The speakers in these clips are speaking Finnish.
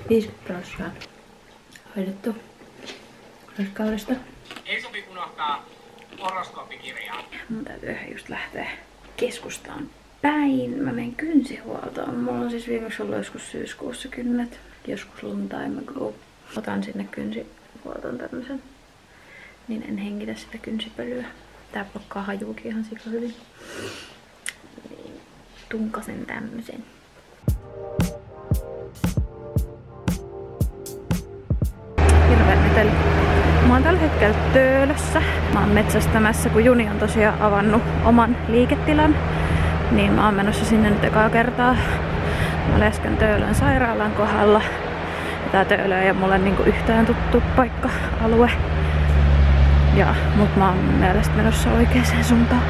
50% hoidettu raskaudesta. Ei sovi unohtaa horoskooppikirjaa. Mun täytyy just lähteä keskustaan päin. Mä menen kynsihuoltoon. Mulla on siis viimeksi ollut joskus syyskuussa kynnet. Joskus long time ago. Otan sinne kynsihuoltoon tämmösen. Niin en hengitä sitä kynsipölyä. Tää blokkaa hajuukin ihan sika hyvin. Niin tunkasen tämmösen. Hirveän meteli. Mä oon tällä hetkellä Töölössä. Mä oon metsästämässä, kun Juni on tosiaan avannut oman liiketilan. Niin mä oon menossa sinne nyt ekaa kertaa. Mä lesken Töölön sairaalan kohdalla. Ja tää Töölö ei ole mulle niinku yhtään tuttu paikka-alue. Mut mä oon mielestä menossa oikeaan suuntaan.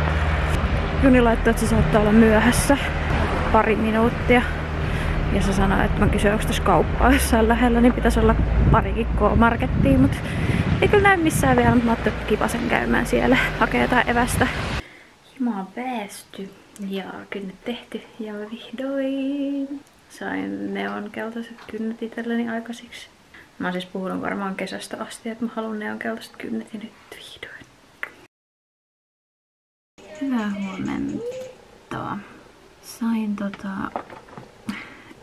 Juni laittoi, että se saattaa olla myöhässä pari minuuttia. Ja se sanoi, että mä kysyin, onko tässä kauppaa jossain lähellä, niin pitäisi olla parikin K-markettia, mut ei kyllä näy missään vielä, mutta mä ajattelin, että kipasen käymään siellä, hakee jotain evästä. Himo on päästy ja kynnet tehty ja vihdoin sain neonkeltaiset kynnet itselleni aikaisiksi. Mä oon siis puhunut varmaan kesästä asti, että mä haluan neonkeltaiset kynnet ja nyt vihdoin. Hyvää huomenta. Sain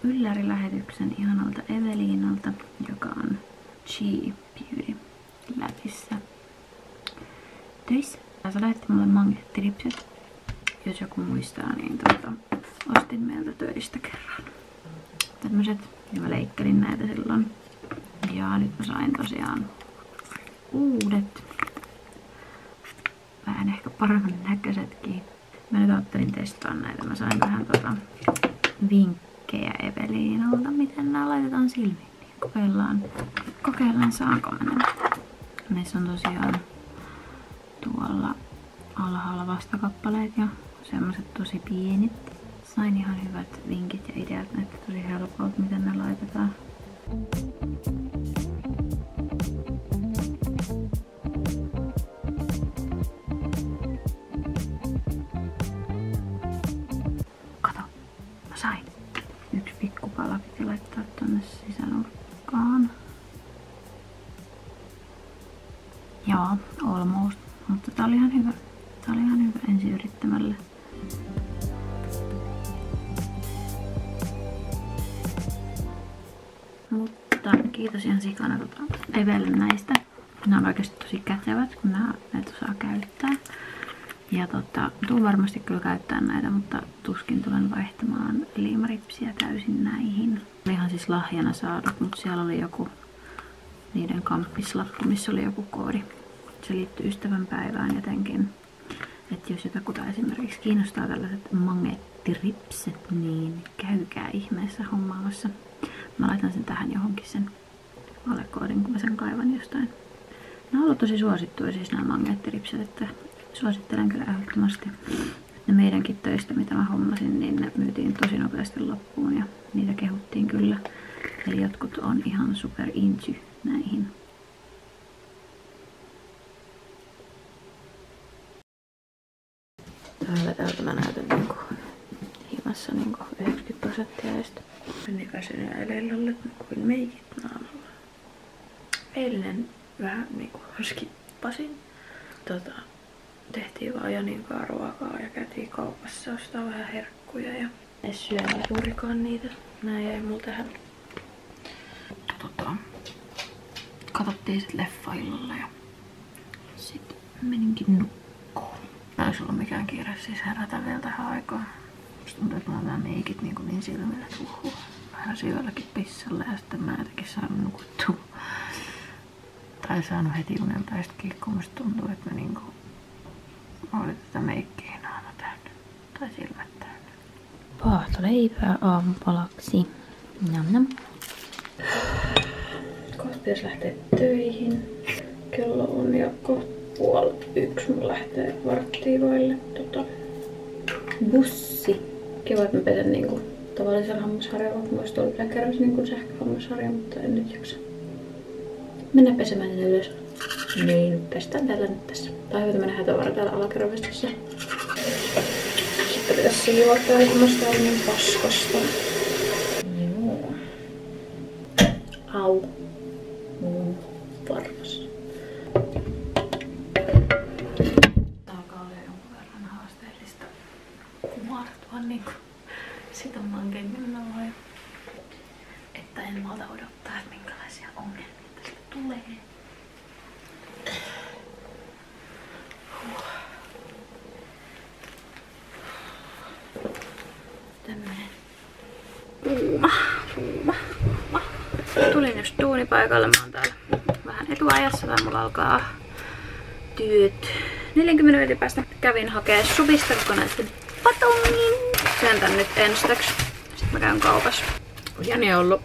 yllärilähetyksen ihanalta Eveliinalta, joka on Chi Beauty Labissa töissä. Se lähetti mulle magneettiripset. Jos joku muistaa, niin ostin meiltä töistä kerran tämmöset. Ja mä leikkelin näitä silloin. Ja nyt mä sain tosiaan uudet. Vähän ehkä paremman näköisetkin. Mä nyt ajattelin testaa näitä. Mä sain vähän vinkkejä Eveliinalta, miten nää laitetaan silmiin. Kokeillaan saanko mä nämä. Näissä on tosiaan tuolla alhaalla vastakappaleet ja semmoset tosi pienit. Sain ihan hyvät vinkit ja ideat, näyttää tosi helpolta miten ne laitetaan. Kato, mä sain. Yksi pikkupala piti laittaa tonne sisänurkkaan. Joo, almost. Mutta tää oli ihan hyvä. Tää oli ihan hyvä ensi yrittämällä. Mutta kiitos ihan sikana Evelle näistä. Nämä on oikeasti tosi kätevät, kun näitä osaa käyttää. Ja tuun varmasti kyllä käyttää näitä, mutta tuskin tulen vaihtamaan liimaripsiä täysin näihin. Olihan siis lahjana saadut, mutta siellä oli joku niiden kamppislappu, missä oli joku koodi. Se liittyy ystävänpäivään jotenkin. Että jos jotakuta esimerkiksi kiinnostaa tällaiset magneettiripset, niin käykää ihmeessä hommaamassa. Mä laitan sen tähän johonkin sen valekoodin, kun mä sen kaivan jostain. Ne on ollut tosi suosittuja siis nämä magneettiripset, että suosittelen kyllä ehdottomasti. Ne meidänkin töistä, mitä mä hommasin, niin ne myytiin tosi nopeasti loppuun ja niitä kehuttiin kyllä. Eli jotkut on ihan super into näihin. Täältä mä näytän himassa 90% näistä. Nikäsen ja eleillä kuin meikit naamalla. Eilinen vähän skippasin. Tehtiin vaan Janinkaan ruokaa ja käytiin kaupassa ostaa vähän herkkuja ja ei syödä juurikaan niitä. Nää jäi mulla tähän. Katsottiin sit leffa illalla ja sit meninkin nukkuun. Tää olisi ollut mikään kiire siis herätä vielä tähän aikaan. Musta tuntuu, että mulla on nämä meikit niin silmillä, että vähän syölläkin pissalle ja sitten mä en jotenkin saanut nukuttua. Tai saanut heti unelta ja sitten kiikkuun. Musta tuntuu, että mä oli tätä meikkiä naama täynnä. Tai silmät täynnä. Paahtoleipää aamupalaksi. Nam nam. Kohta pitäisi lähteä töihin. Kello on jo kohta 12:30. Mulla lähtee varttia vaille bussi. Kiva, että mä pesen tavallisella hammasharjalla. Mä ois tuolla vielä kerran sähköhammasharja, mutta en nyt jaksa. Mennään pesemään tänne ylös. Niin, nyt pestään täällä nyt tässä. Tai hyvä, me nähdään tavara täällä alakerrovestassa. Sitten pitäisi siivottaa, kun mä sitä on niin paskasta. Joo. Au. Varmasti. Alkaa olla jonkun verran haasteellista kumartua niinku sitomaan kengällä, että en malta odottaa, että minkälaisia ongelmia tästä tulee. Tämmönen kuuma. Tulin just duunipaikalle, mä oon täällä vähän etuajassa, tai mulla alkaa työt 40 minuutin päästä. Kävin hakee Subista kokonaisen patongin. Syön tän nyt ensiksi. Sitten mä käyn kaupassa. Jani on ollut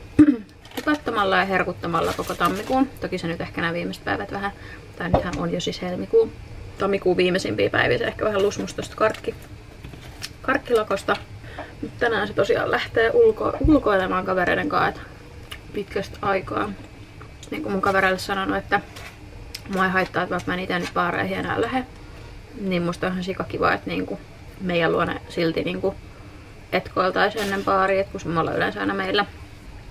tipattamalla ja herkuttamalla koko tammikuun. Toki se nyt ehkä nämä viimeiset päivät vähän, tai nythän on jo siis helmikuu. Tammikuun viimeisimpiä päiviä, se ehkä vähän lusmustosta karkkilakosta. Mutta tänään se tosiaan lähtee ulkoilemaan kavereiden kanssa pitkästä aikaa. Niin kuin mun kavereille sanonut, että mua ei haittaa, että vaikka mä en ite nyt baareihin enää lähde. Niin musta on ihan sikakiva, että niinku meidän luona silti niinku etkoiltaisi ennen baaria, kun me ollaan yleensä aina meillä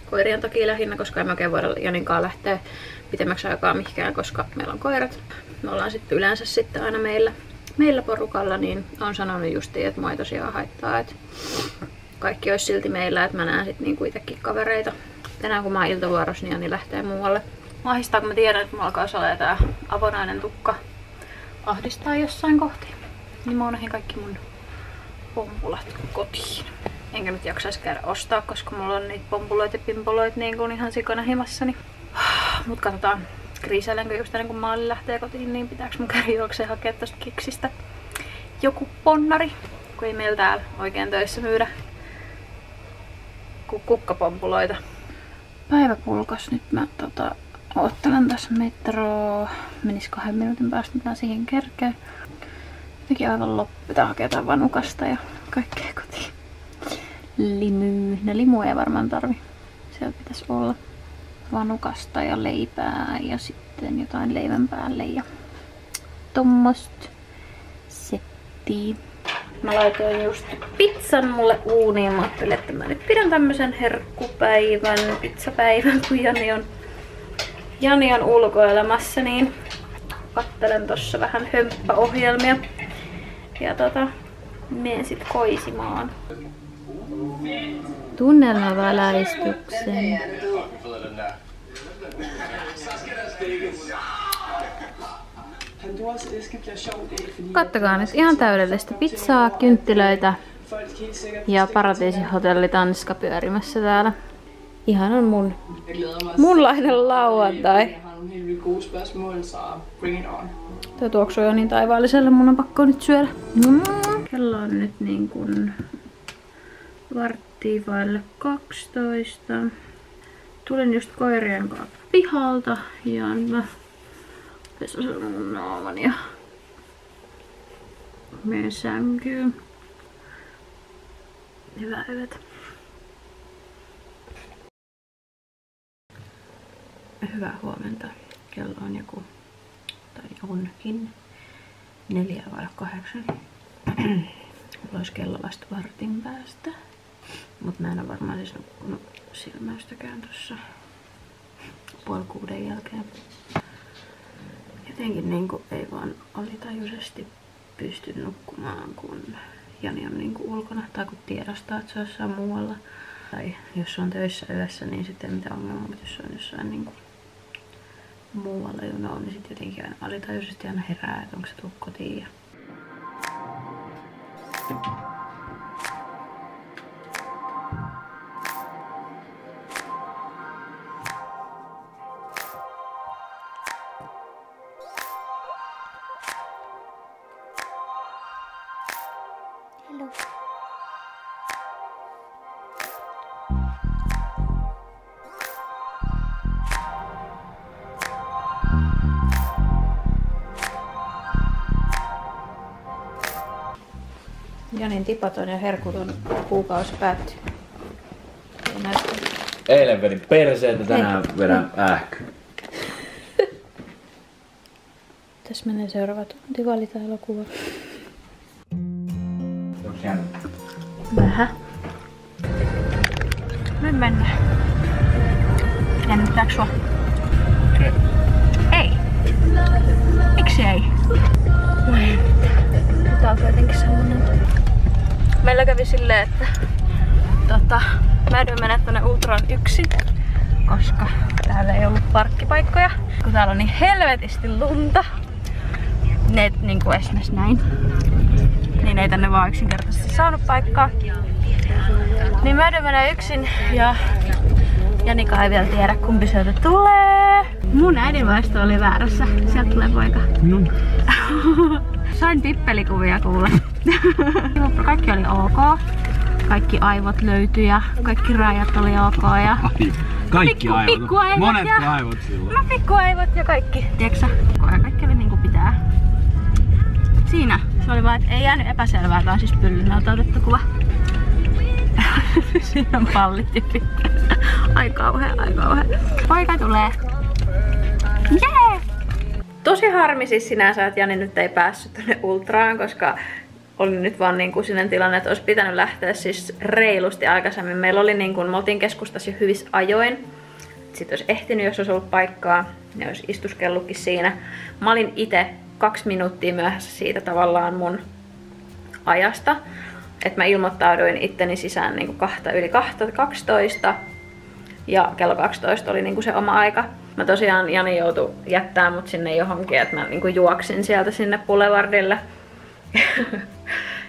koirien takia lähinnä, koska emme oikein voida Janinkaan lähteä pitemmäksi aikaa mihinkään, koska meillä on koirat. Me ollaan sitten yleensä sitten aina meillä porukalla, niin on sanonut justiin, että mua ei tosiaan haittaa, että kaikki olisi silti meillä, että mä näen sitten niinku itsekin kavereita. Tänään kun mä oon iltavuorossa, niin Jani lähtee muualle. Ahdistaa, kun mä tiedän, että mulla alkaa olla tää avonainen tukka ahdistaa jossain kohti. Niin mä unohdin kaikki mun pompulat kotiin. Enkä nyt jaksaisi käydä ostaa, koska mulla on niitä pompuloita ja pimpoloita niin kuin ihan sikana himassani. Mut katsotaan, kriisailenko just ennen kuin Maali lähtee kotiin, niin pitääkö mun käydä juokseen hakea tosta Kiksistä joku ponnari, kun ei meillä täällä oikein töissä myydä kukkapompuloita. Päivä pulkas, nyt mä odottelen tässä metroa. Menis 2 minuutin päästä, mitä siihen kerkee. Jotenkin aivan loppu. Pitää hakea jotain vanukasta ja kaikkea kotiin. Limyy. No limua ei varmaan tarvi. Siellä pitäisi olla vanukasta ja leipää ja sitten jotain leivän päälle ja tommosta settiä. Mä laitoin just pizzan mulle uuniin. Mä ajattelin, että mä nyt pidän tämmösen herkkupäivän, pizzapäivän, kun Jani on ulkoilemassa, niin kattelen tossa vähän hömppäohjelmia. Ja menen sit koisimaan. Tunnelmaväläistyksen. Kattokaa nyt ihan täydellistä pizzaa, kynttilöitä ja Paratiisihotelli Tanska pyörimässä täällä. Ihan on munlainen lauantai. Tuo tuoksuu jo niin taivaalliselle, mun on pakko nyt syödä. Kello on nyt niin kuin 11:15. Tulin just koirien kanssa pihalta ja mä pesasin mun naaman ja menen sänkyyn. Hyvää yötä. Hyvää huomenta. Kello on joku, tai onkin 7:45. Mulla olisi kello vasta vartin päästä. Mut mä en ole varmaan siis nukkunut silmäystäkään tossa 5:30 jälkeen. Jotenkin niinku ei vaan alitajuisesti pysty nukkumaan, kun Jani on niinku ulkona tai kun tiedostaa, että se on jossain muualla. Tai jos on töissä yössä, niin sitten ei mitään ongelmaa, mutta jos on jossain niinku muualla jonoon, niin sitten jotenkin aina alitajuisesti aina herää, että onko se tullut kotiin. Hello. Janin tipaton ja herkuton kuukausi päättyy. Eilen vedin perseet ja tänään vedän ähky. Tässä menee seuraava tunti, valita elokuva. Onks jäänyt? Vähän. Nyt mennään. Jännittääks sua? Ei. Miksi ei? Tää on kuitenkin semmonen. Meillä kävi silleen, että mä joudun mennä tonne Ultraan yksin, koska täällä ei ollut parkkipaikkoja. Kun täällä on niin helvetisti lunta, ne niinku esimerkiksi näin, niin ei tänne vaan yksinkertaisesti saanut paikkaa. Niin mä joudun mennä yksin ja Janika ei vielä tiedä kumpi sieltä tulee. Mun äidin vaisto oli väärässä. Sieltä tulee poika. Sain pippelikuvia kuule. Kaikki oli ok. Kaikki aivot löytyi ja kaikki rajat oli ok. Ja kaikki aivot? Pikkuaivot. Monetko aivot silloin? No pikkuaivot ja kaikki. Tiedätkö sä? Kaikki oli niinku pitää. Siinä. Se oli vaan, että ei jäänyt epäselvää. Tää on siis pyllynältä otettu kuva. Siinä on pallitipit. Ai kauhea, ai kauhea. Poika tulee. Jee! Tosi harmi siis sinänsä, että Jani nyt ei päässyt tonne Ultraan, koska oli nyt vaan niin kuin sellainen tilanne, että olisi pitänyt lähteä siis reilusti aikaisemmin. Meillä oli niin kuin, me oltiin keskustassa jo hyvissä ajoin. Sitten olisi ehtinyt, jos olisi ollut paikkaa, ne olisi istuskellutkin siinä. Mä olin itse 2 minuuttia myöhässä siitä tavallaan mun ajasta. Että mä ilmoittauduin itteni sisään niin kuin 12 ja kello 12 oli niin kuin se oma aika. Mä tosiaan, Jani joutui jättää mut sinne johonkin, että mä niin kuin juoksin sieltä sinne Boulevardille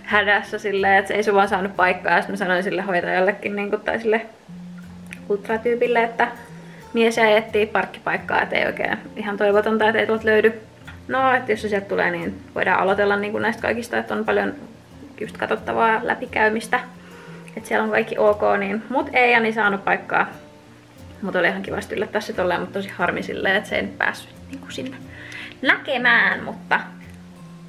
hädässä silleen, että se ei se vaan saanut paikkaa. Ja sitten mä sanoin sille hoitajallekin niin kuin, tai sille ultratyypille, että mies jäi etsii parkkipaikkaa, että ei oikein ihan toivotonta, että ei tuolta löydy. No, että jos se sieltä tulee, niin voidaan aloitella niin kuin näistä kaikista, että on paljon just katsottavaa läpikäymistä. Että siellä on kaikki ok, niin mut ei Jani saanut paikkaa. Mut oli ihan kivasti yllättää se tolleen, mutta tosi harmi silleen, että se ei päässyt niinku sinne näkemään, mutta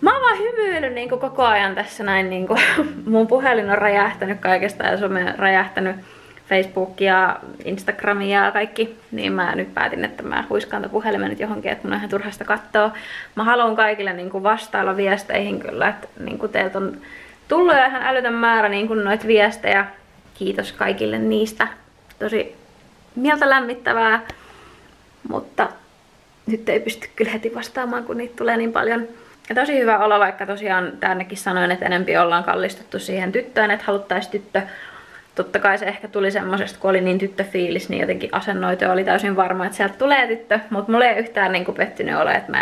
mä oon vaan hymyillyt niinku koko ajan tässä näin niinku. Mun puhelin on räjähtänyt kaikesta ja some on räjähtänyt Facebookia, Instagramia ja kaikki. Niin mä nyt päätin, että mä huiskaan puhelimen nyt johonkin, että mun on ihan turhasta katsoa. Mä haluan kaikille niinku vastailla viesteihin kyllä, että niinku teiltä on tullut jo ihan älytön määrä niinku noita viestejä. Kiitos kaikille niistä. Tosi mieltä lämmittävää, mutta nyt ei pysty kyllä heti vastaamaan, kun niitä tulee niin paljon. Ja tosi hyvä olo, vaikka tosiaan tännekin sanoin, että enempi ollaan kallistuttu siihen tyttöön, että haluttaisiin tyttö. Totta kai se ehkä tuli semmosesta, kun oli niin tyttöfiilis, niin jotenkin asennoitu oli täysin varma, että sieltä tulee tyttö. Mutta mulla ei yhtään niinku pettynyt ole, että mä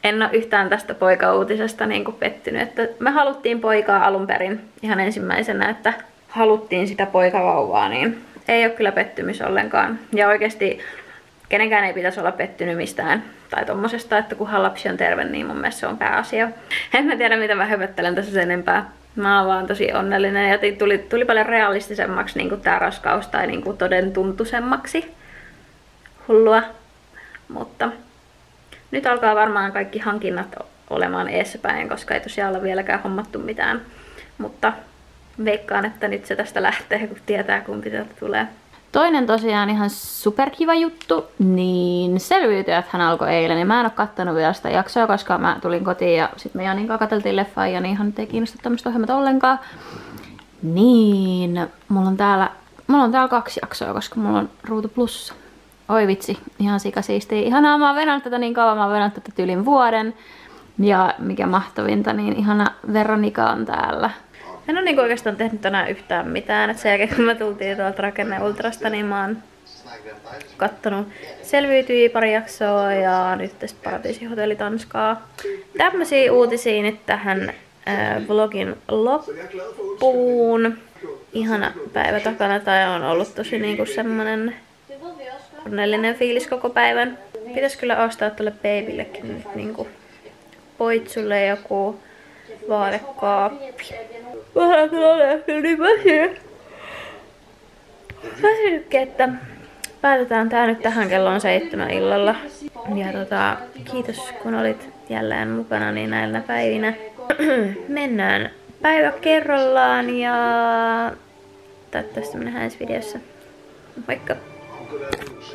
en ole yhtään tästä poikauutisesta niinku pettynyt. Että me haluttiin poikaa alun perin ihan ensimmäisenä, että haluttiin sitä poikavauvaa, niin ei ole kyllä pettymys ollenkaan. Ja oikeesti kenenkään ei pitäisi olla pettynyt mistään tai tommosesta, että kunhan lapsi on terve, niin mun mielestä se on pääasia. En mä tiedä, mitä mä höpöttelen tässä sen enempää. Mä oon vaan tosi onnellinen ja tuli paljon realistisemmaksi niin kuin tää raskaus tai niin kuin todentuntuisemmaksi. Hullua. Mutta nyt alkaa varmaan kaikki hankinnat olemaan eessäpäin, koska ei tosiaan ole vieläkään hommattu mitään. Mutta veikkaan, että nyt se tästä lähtee, kun tietää kumpi sieltä tulee. Toinen tosiaan ihan superkiva juttu, niin Selviytyjät hän alkoi eilen ja mä en oo kattonut vielä sitä jaksoa, koska mä tulin kotiin ja sit me Janin kanssa katseltiin leffaa ja Jani ihan ei kiinnosta tämmöistä ohjelmat ollenkaan. Niin, mulla on täällä 2 jaksoa, koska mulla on Ruutu Plus. Oi vitsi, ihan sikasiistiä. Ihanaa, mä oon venannut tätä niin kauan, mä oon venannut tätä tyylin vuoden. Ja mikä mahtovinta, niin ihana Veronika on täällä. En ole niinku oikeastaan tehnyt tänään yhtään mitään. Et sen jälkeen kun me tultiin tuolta Rakenne Ultrasta, niin mä oon kattonut Selviytyjiä pari jaksoa ja nyt tästä Paratiisihotelli Tanskaa. Tämmösiä uutisia nyt tähän vlogin loppuun. Ihana päivä takana, tai on ollut tosi niinku semmonen onnellinen fiilis koko päivän. Pitäis kyllä ostaa tuolle babyillekin nyt niinku poitsulle joku vaatekaappi. Vähän tulee kyllä niin väsynytkin, että päätetään tää nyt tähän kelloon 7 illalla. Ja kiitos kun olit jälleen mukana niin näillä päivinä. Mennään päivä kerrallaan ja toivottavasti me nähdään ensi videossa. Moikka!